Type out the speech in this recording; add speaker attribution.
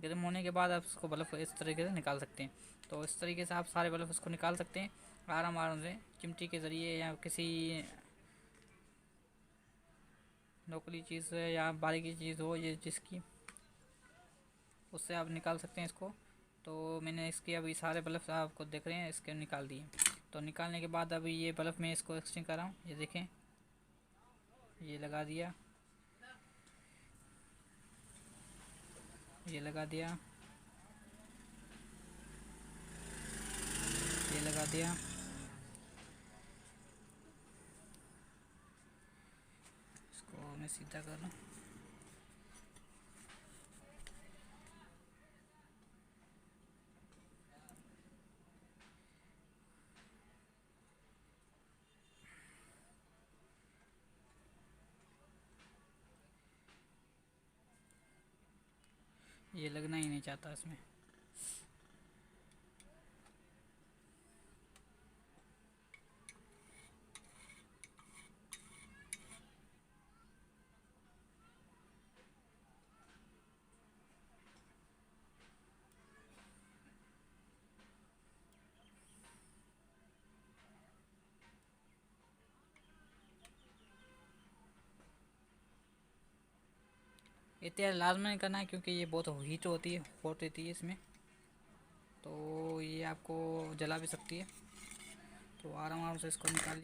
Speaker 1: गर्म होने के बाद आप इसको बल्ब इस तरीके से निकाल सकते हैं। तो इस तरीके से आप सारे बल्ब इसको निकाल सकते हैं आराम आराम से, चिमटी के ज़रिए या किसी नोकली चीज़ से या बारीकी चीज़ हो ये जिसकी, उससे आप निकाल सकते हैं इसको। तो मैंने इसके अभी सारे बल्ब आपको देख रहे हैं इसके निकाल दिए। तो निकालने के बाद अभी ये बल्ब मैं इसको एक्सचेंज कर रहा हूँ, ये देखें, ये लगा दिया, ये लगा दिया, ये लगा दिया। इसको मैं सीधा कर रहा हूँ। ये लगना ही नहीं चाहता इसमें। ये तैयार लाजमी नहीं करना है क्योंकि ये बहुत हीट होती है, हॉट होती है इसमें, तो ये आपको जला भी सकती है। तो आराम आराम से इसको निकाल